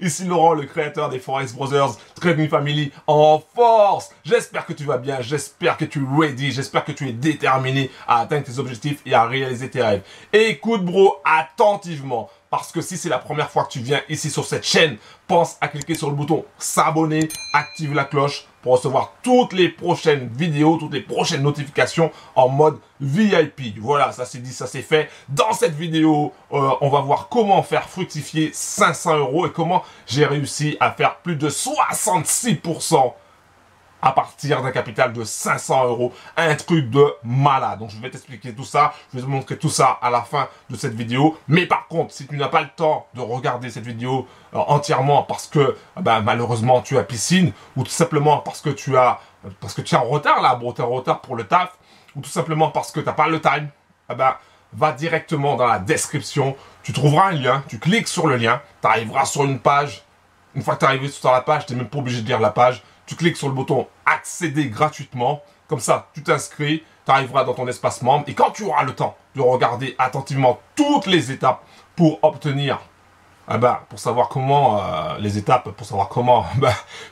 Ici Laurent, le créateur des Forex Brothers, Trading Family en force. J'espère que tu vas bien, j'espère que tu es ready, j'espère que tu es déterminé à atteindre tes objectifs et à réaliser tes rêves. Et écoute bro, attentivement, parce que si c'est la première fois que tu viens ici sur cette chaîne, pense à cliquer sur le bouton s'abonner, active la cloche pour recevoir toutes les prochaines vidéos, toutes les prochaines notifications en mode VIP. Voilà, ça c'est dit, ça c'est fait. Dans cette vidéo, on va voir comment faire fructifier 500 € et comment j'ai réussi à faire plus de 66% à partir d'un capital de 500 €. Un truc de malade. Donc je vais t'expliquer tout ça. Je vais te montrer tout ça à la fin de cette vidéo. Mais par contre, si tu n'as pas le temps de regarder cette vidéo entièrement parce que malheureusement tu as piscine, ou tout simplement parce que tu es en retard là, bon, tu es en retard pour le taf, ou tout simplement parce que tu n'as pas le time, va directement dans la description. Tu trouveras un lien, tu cliques sur le lien, tu arriveras sur une page. Une fois que tu es arrivé sur la page, tu n'es même pas obligé de lire la page. Tu cliques sur le bouton accéder gratuitement. Comme ça, tu t'inscris, tu arriveras dans ton espace membre. Et quand tu auras le temps de regarder attentivement toutes les étapes pour obtenir, pour savoir comment,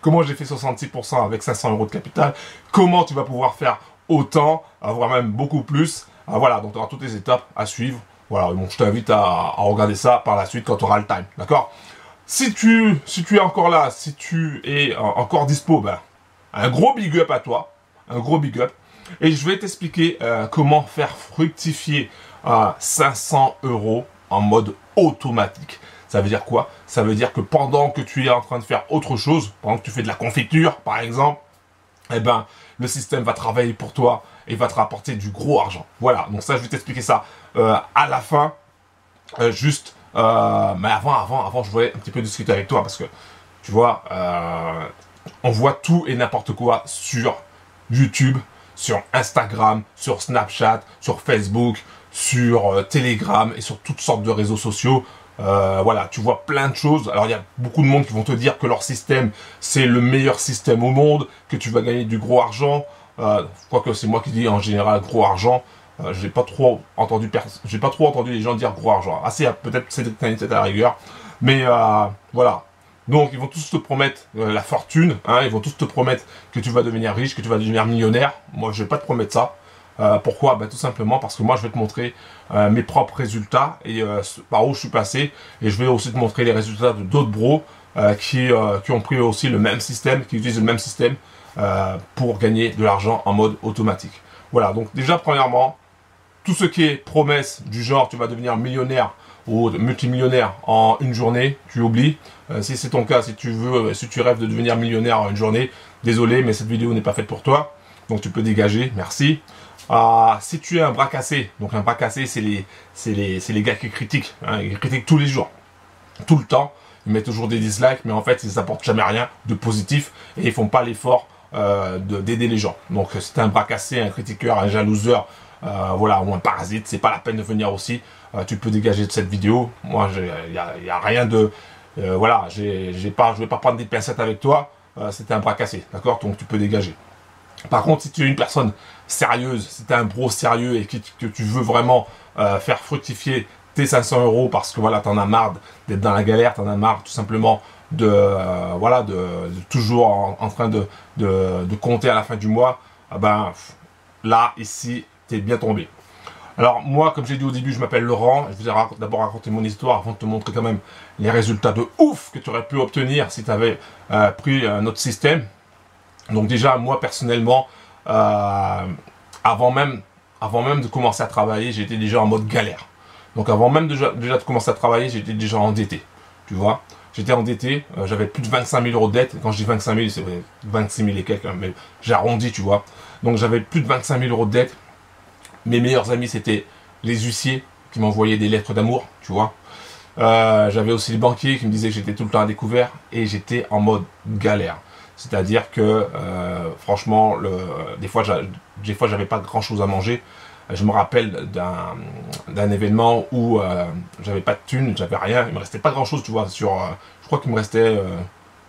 comment j'ai fait 66% avec 500 € de capital, comment tu vas pouvoir faire autant, voire même beaucoup plus. Voilà, donc tu auras toutes les étapes à suivre. Voilà, donc je t'invite à regarder ça par la suite quand tu auras le time. D'accord ? Si tu es encore là, si tu es encore dispo, un gros big up à toi, un gros big up. Et je vais t'expliquer comment faire fructifier 500 € en mode automatique. Ça veut dire quoi? Ça veut dire que pendant que tu es en train de faire autre chose, pendant que tu fais de la confiture par exemple, le système va travailler pour toi et va te rapporter du gros argent. Voilà, donc ça je vais t'expliquer ça à la fin, mais avant, je voulais un petit peu discuter avec toi parce que, tu vois, on voit tout et n'importe quoi sur YouTube, sur Instagram, sur Snapchat, sur Facebook, sur Telegram et sur toutes sortes de réseaux sociaux. Voilà, tu vois plein de choses. Alors, il y a beaucoup de monde qui vont te dire que leur système, c'est le meilleur système au monde, que tu vas gagner du gros argent. Quoique c'est moi qui dis en général gros argent. J'ai pas trop entendu les gens dire gros argent. Assez peut-être c'est à la rigueur, mais voilà. Donc ils vont tous te promettre la fortune, hein, ils vont tous te promettre que tu vas devenir riche, que tu vas devenir millionnaire. Moi je vais pas te promettre ça. Pourquoi? Tout simplement parce que moi je vais te montrer mes propres résultats et par où je suis passé, et je vais aussi te montrer les résultats de d'autres bros qui ont pris aussi le même système, qui utilisent le même système pour gagner de l'argent en mode automatique. Voilà, donc déjà premièrement, tout ce qui est promesse du genre tu vas devenir millionnaire ou multimillionnaire en une journée, tu oublies. Si c'est ton cas, si tu rêves de devenir millionnaire en une journée, désolé, mais cette vidéo n'est pas faite pour toi. Donc tu peux dégager, merci. Si tu es un bras cassé, donc un bras cassé, c'est les gars qui critiquent, hein, ils critiquent tous les jours, tout le temps. Ils mettent toujours des dislikes, mais en fait ils n'apportent jamais rien de positif et ils font pas l'effort d'aider les gens. Donc si tu es un bras cassé, un critiqueur, un jalouseur, voilà, ou un parasite, c'est pas la peine de venir aussi. Tu peux dégager de cette vidéo. Moi, il y a rien de, voilà, je vais pas prendre des pincettes avec toi. C'était un bras cassé, d'accord? Donc tu peux dégager. Par contre, si tu es une personne sérieuse, si tu es un bro sérieux et que tu veux vraiment faire fructifier tes 500 € parce que voilà, t'en as marre d'être dans la galère, t'en as marre tout simplement de toujours en train de compter à la fin du mois, là, ici, t'es bien tombé. Alors moi, comme j'ai dit au début, je m'appelle Laurent. Je vous ai d'abord raconté mon histoire avant de te montrer quand même les résultats de ouf que tu aurais pu obtenir si tu avais pris notre système. Donc déjà, moi personnellement, avant même de commencer à travailler, j'étais déjà en mode galère. Donc avant même déjà de commencer à travailler, j'étais déjà endetté. Tu vois, j'étais endetté, j'avais plus de 25 000 € de dette. Quand je dis 25 000, c'est 26 000 et quelques, mais j'ai arrondi, tu vois. Donc j'avais plus de 25 000 € de dette. Mes meilleurs amis, c'était les huissiers qui m'envoyaient des lettres d'amour, tu vois. J'avais aussi les banquiers qui me disaient que j'étais tout le temps à découvert et j'étais en mode galère. C'est-à-dire que, franchement, des fois, j'avais pas grand-chose à manger. Je me rappelle d'un événement où j'avais pas de thunes, j'avais rien, il me restait pas grand-chose, tu vois. Je crois qu'il me restait,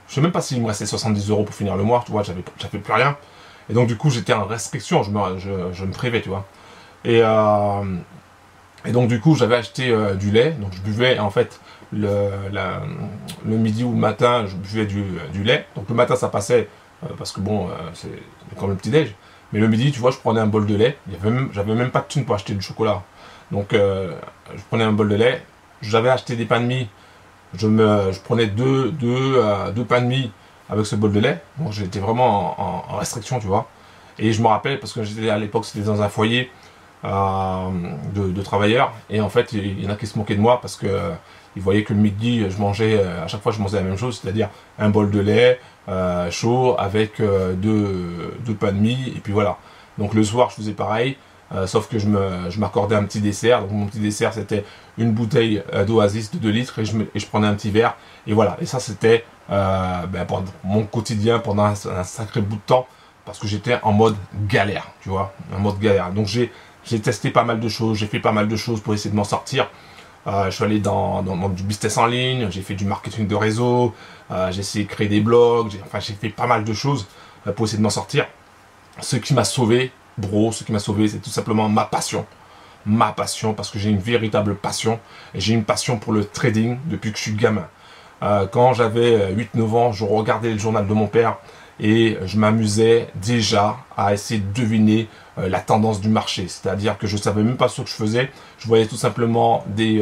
je sais même pas s'il me restait 70 € pour finir le mois, tu vois. J'avais plus rien. Et donc du coup, j'étais en restriction, je me privais, tu vois. Et Et donc du coup, j'avais acheté du lait. Donc je buvais en fait le midi ou le matin, je buvais du lait. Donc le matin, ça passait parce que bon, c'est comme le petit-déj. Mais le midi, tu vois, je prenais un bol de lait. J'avais même pas de thune pour acheter du chocolat. Donc je prenais un bol de lait. J'avais acheté des pains de mie. Je prenais deux pains de mie avec ce bol de lait. Donc j'étais vraiment en restriction, tu vois. Et je me rappelle, parce que j'étais à l'époque, c'était dans un foyer de travailleurs. Et en fait, il y en a qui se moquaient de moi parce que ils voyaient que le midi, je mangeais, à chaque fois, je mangeais la même chose, c'est-à-dire un bol de lait chaud avec deux pains de mie. Et puis voilà. Donc le soir, je faisais pareil. Sauf que je m'accordais un petit dessert. Donc mon petit dessert, c'était une bouteille d'Oasis de 2 litres et je prenais un petit verre. Et voilà. Et ça, c'était pour mon quotidien pendant un sacré bout de temps parce que j'étais en mode galère, tu vois, en mode galère. Donc j'ai testé pas mal de choses, j'ai fait pas mal de choses pour essayer de m'en sortir. Je suis allé dans du business en ligne, j'ai fait du marketing de réseau, j'ai essayé de créer des blogs, j'ai fait pas mal de choses pour essayer de m'en sortir. Ce qui m'a sauvé, bro, ce qui m'a sauvé, c'est tout simplement ma passion. Ma passion, parce que j'ai une véritable passion. Et j'ai une passion pour le trading depuis que je suis gamin. Quand j'avais 8-9 ans, je regardais le journal de mon père et je m'amusais déjà à essayer de deviner la tendance du marché. C'est-à-dire que je ne savais même pas ce que je faisais. Je voyais tout simplement des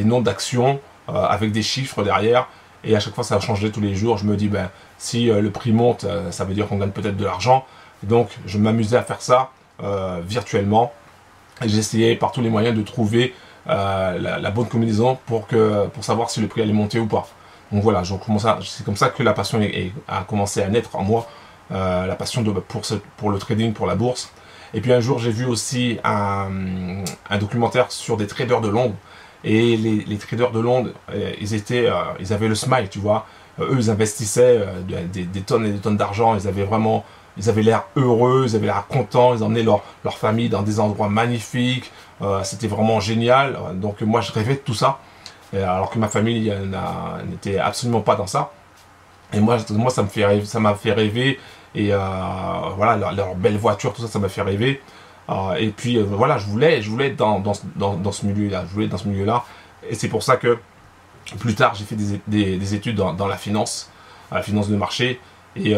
noms d'actions avec des chiffres derrière. Et à chaque fois, ça changeait tous les jours. Je me dis, ben, si le prix monte, ça veut dire qu'on gagne peut-être de l'argent. Donc, je m'amusais à faire ça virtuellement. Et j'essayais par tous les moyens de trouver la bonne combinaison pour savoir si le prix allait monter ou pas. Donc voilà, c'est comme ça que la passion a commencé à naître en moi. La passion pour le trading, pour la bourse. Et puis un jour, j'ai vu aussi un documentaire sur des traders de Londres. Et les traders de Londres, ils avaient le smile, tu vois. Eux, ils investissaient des tonnes et des tonnes d'argent. Ils avaient l'air heureux, ils avaient l'air contents. Ils emmenaient leur famille dans des endroits magnifiques. C'était vraiment génial. Donc moi, je rêvais de tout ça. Alors que ma famille n'était absolument pas dans ça. Et moi ça m'a fait rêver. Et voilà, leur belle voiture, tout ça, ça m'a fait rêver. Et puis voilà, je voulais être dans ce milieu-là. Je voulais être dans ce milieu-là. Et c'est pour ça que plus tard, j'ai fait des études dans la finance de marché. Et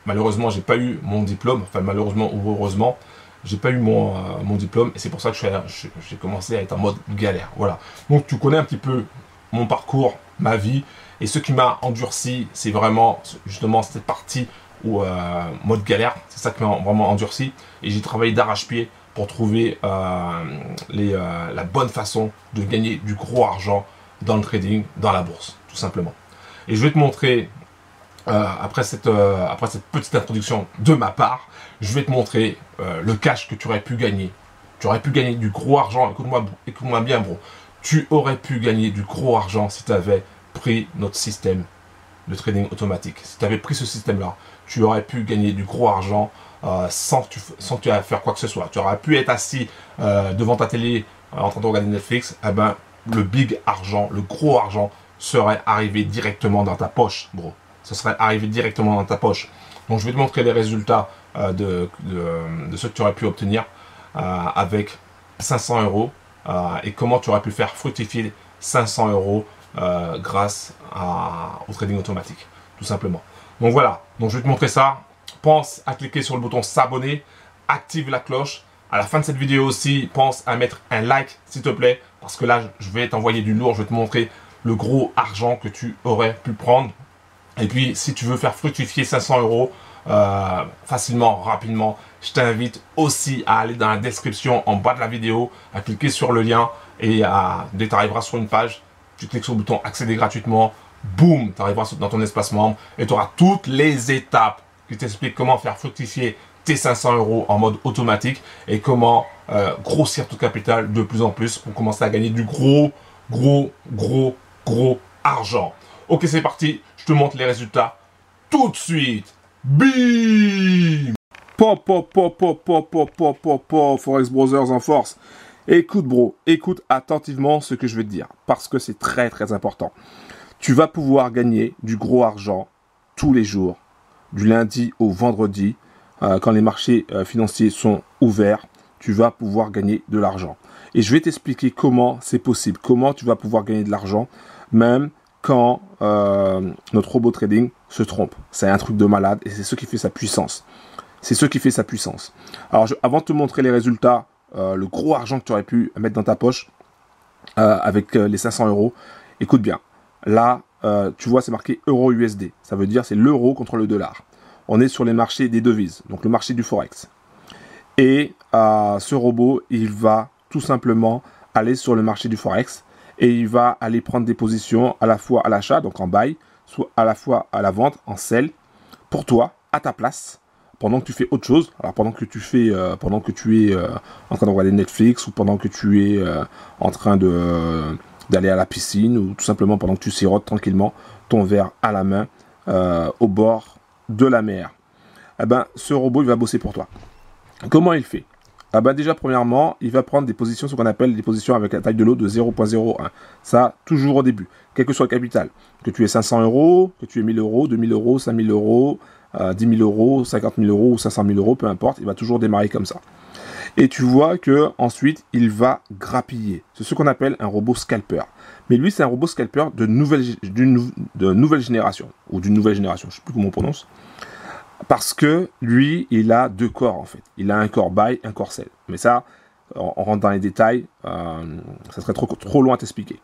malheureusement, j'ai pas eu mon diplôme. Enfin, malheureusement ou heureusement, j'ai pas eu mon diplôme. Et c'est pour ça que j'ai commencé à être en mode galère. Voilà. Donc, tu connais un petit peu mon parcours, ma vie. Et ce qui m'a endurci, c'est vraiment justement cette partie où mode galère. C'est ça qui m'a vraiment endurci. Et j'ai travaillé d'arrache-pied pour trouver la bonne façon de gagner du gros argent dans le trading, dans la bourse, tout simplement. Et je vais te montrer, après cette petite introduction de ma part, je vais te montrer le cash que tu aurais pu gagner. Tu aurais pu gagner du gros argent, écoute-moi bien, bro. Tu aurais pu gagner du gros argent si tu avais pris notre système de trading automatique. Si tu avais pris ce système-là, tu aurais pu gagner du gros argent sans que tu aies à faire quoi que ce soit. Tu aurais pu être assis devant ta télé en train de regarder Netflix. Eh ben, le big argent, le gros argent serait arrivé directement dans ta poche, bro. Ce serait arrivé directement dans ta poche. Donc, je vais te montrer les résultats de ce que tu aurais pu obtenir avec 500 euros et comment tu aurais pu faire fructifier 500 euros grâce au trading automatique, tout simplement. Donc voilà, donc je vais te montrer ça. Pense à cliquer sur le bouton s'abonner, active la cloche. À la fin de cette vidéo aussi, pense à mettre un like s'il te plaît, parce que là, je vais t'envoyer du lourd, je vais te montrer le gros argent que tu aurais pu prendre. Et puis, si tu veux faire fructifier 500 euros facilement, rapidement, je t'invite aussi à aller dans la description en bas de la vidéo, à cliquer sur le lien et dès que tu arriveras sur une page, tu cliques sur le bouton accéder gratuitement, boum, tu arriveras dans ton espace membre et tu auras toutes les étapes qui t'expliquent comment faire fructifier tes 500 euros en mode automatique et comment grossir ton capital de plus en plus pour commencer à gagner du gros argent. Ok, c'est parti, je te montre les résultats tout de suite. Bim! Forex Brothers en force. Écoute bro, écoute attentivement ce que je vais te dire, parce que c'est très très important. Tu vas pouvoir gagner du gros argent tous les jours, du lundi au vendredi, quand les marchés financiers sont ouverts. tu vas pouvoir gagner de l'argent. Et je vais t'expliquer comment c'est possible, comment tu vas pouvoir gagner de l'argent, même quand notre robot trading se trompe. C'est un truc de malade et c'est ce qui fait sa puissance. C'est ce qui fait sa puissance. Alors, avant de te montrer les résultats, le gros argent que tu aurais pu mettre dans ta poche avec les 500 euros, écoute bien. Là, tu vois, c'est marqué euro USD. Ça veut dire c'est l'euro contre le dollar. On est sur les marchés des devises, donc le marché du Forex. Et ce robot, il va tout simplement aller sur le marché du Forex et il va aller prendre des positions à la fois à l'achat, donc en buy, soit à la fois à la vente, en sell, pour toi, à ta place, pendant que tu fais autre chose. Alors pendant que tu es en train de regarder Netflix ou pendant que tu es en train d'aller à la piscine ou tout simplement pendant que tu sirotes tranquillement ton verre à la main au bord de la mer. Eh ben, ce robot, il va bosser pour toi. Comment il fait? Ah ben déjà, premièrement, il va prendre des positions, ce qu'on appelle des positions avec la taille de lot de 0.01. Ça, toujours au début, quel que soit le capital. Que tu aies 500 euros, que tu aies 1000 euros, 2000 euros, 5000 euros, 10 000 euros, 50 000 euros ou 500 000 euros, peu importe, il va toujours démarrer comme ça. Et tu vois que ensuite il va grappiller. C'est ce qu'on appelle un robot scalper. Mais lui, c'est un robot scalper de nouvelle génération. Ou d'une nouvelle génération, je ne sais plus comment on prononce. Parce que lui, il a deux corps en fait. Il a un corps buy, un corps sell. Mais ça, on rentre dans les détails, ça serait trop long à t'expliquer.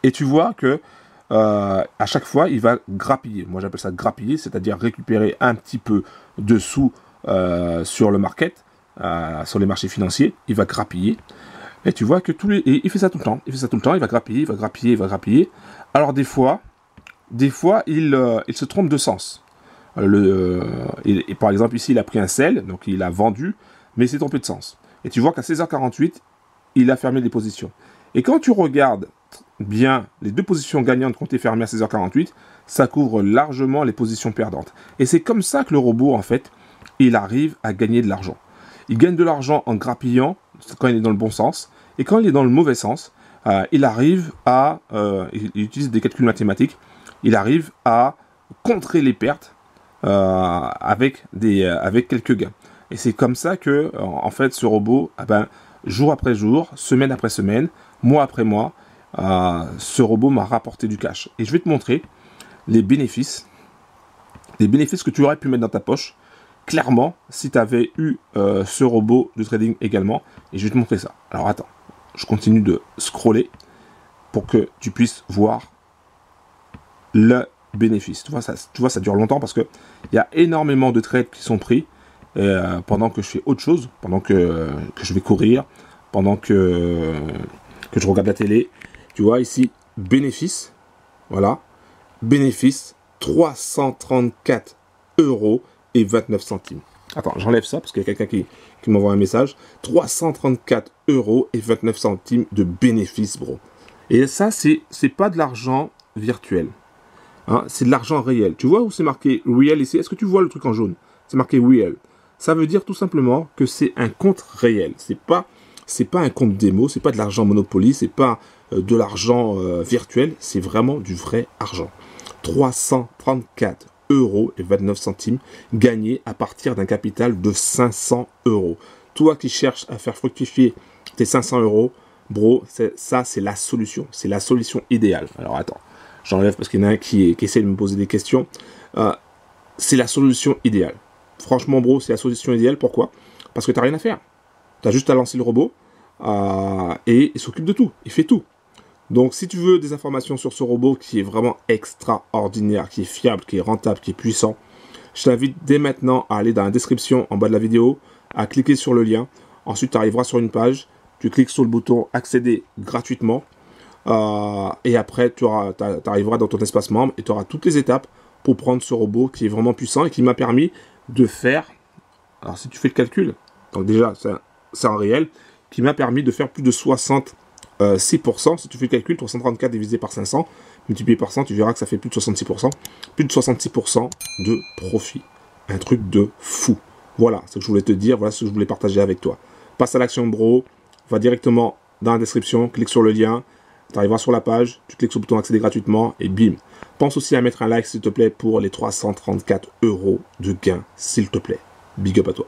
Et tu vois que à chaque fois, il va grappiller. Moi, j'appelle ça grappiller, c'est-à-dire récupérer un petit peu de sous sur le market, sur les marchés financiers. Il va grappiller. Et tu vois que et il fait ça tout le temps. Il fait ça tout le temps. Il va grappiller, il va grappiller, il va grappiller. Alors des fois, il se trompe de sens. Et par exemple, ici, il a pris un sell, donc il a vendu, mais il s'est trompé de sens. Et tu vois qu'à 16h48, il a fermé les positions. Et quand tu regardes bien les deux positions gagnantes qui ont été fermées à 16h48, ça couvre largement les positions perdantes. Et c'est comme ça que le robot, en fait, il arrive à gagner de l'argent. Il gagne de l'argent en grappillant, quand il est dans le bon sens, et quand il est dans le mauvais sens, il arrive à, il utilise des calculs mathématiques, il arrive à contrer les pertes avec quelques gains. Et c'est comme ça que, en fait, ce robot, jour après jour, semaine après semaine, mois après mois, ce robot m'a rapporté du cash. Et je vais te montrer les bénéfices que tu aurais pu mettre dans ta poche, clairement, si tu avais eu ce robot de trading également. Et je vais te montrer ça. Alors attends, je continue de scroller pour que tu puisses voir le bénéfice. Tu vois, ça dure longtemps parce qu'il y a énormément de trades qui sont pris pendant que je fais autre chose, pendant que je vais courir, pendant que je regarde la télé. Tu vois ici, bénéfice, voilà, bénéfice 334 euros et 29 centimes. Attends, j'enlève ça parce qu'il y a quelqu'un qui m'envoie un message. 334 euros et 29 centimes de bénéfice, bro. Et ça, c'est pas de l'argent virtuel. Hein, c'est de l'argent réel. Tu vois où c'est marqué real ici? Est-ce que tu vois le truc en jaune? C'est marqué real. Ça veut dire tout simplement que c'est un compte réel. C'est pas un compte démo, c'est pas de l'argent Monopoly, c'est pas de l'argent virtuel, c'est vraiment du vrai argent. 334 euros et 29 centimes gagnés à partir d'un capital de 500 euros. Toi qui cherches à faire fructifier tes 500 euros, bro, ça c'est la solution. C'est la solution idéale. Alors attends, j'enlève parce qu'il y en a un qui essaie de me poser des questions. C'est la solution idéale. Franchement, bro, c'est la solution idéale. Pourquoi? Parce que tu n'as rien à faire. Tu as juste à lancer le robot et il s'occupe de tout. Il fait tout. Donc, si tu veux des informations sur ce robot qui est vraiment extraordinaire, qui est fiable, qui est rentable, qui est puissant, je t'invite dès maintenant à aller dans la description en bas de la vidéo, à cliquer sur le lien. Ensuite, tu arriveras sur une page. Tu cliques sur le bouton « Accéder gratuitement ». Et après, tu arriveras dans ton espace membre et tu auras toutes les étapes pour prendre ce robot qui est vraiment puissant et qui m'a permis de faire, alors si tu fais le calcul, donc déjà c'est en réel, qui m'a permis de faire plus de 66%. Si tu fais le calcul, 334 divisé par 500, multiplié par 100, tu verras que ça fait plus de 66%. Plus de 66% de profit. Un truc de fou. Voilà ce que je voulais te dire, voilà ce que je voulais partager avec toi. Passe à l'action, bro. Va directement dans la description, clique sur le lien. Tu arriveras sur la page, tu cliques sur le bouton accéder gratuitement et bim. Pense aussi à mettre un like s'il te plaît pour les 334 euros de gain, s'il te plaît. Big up à toi.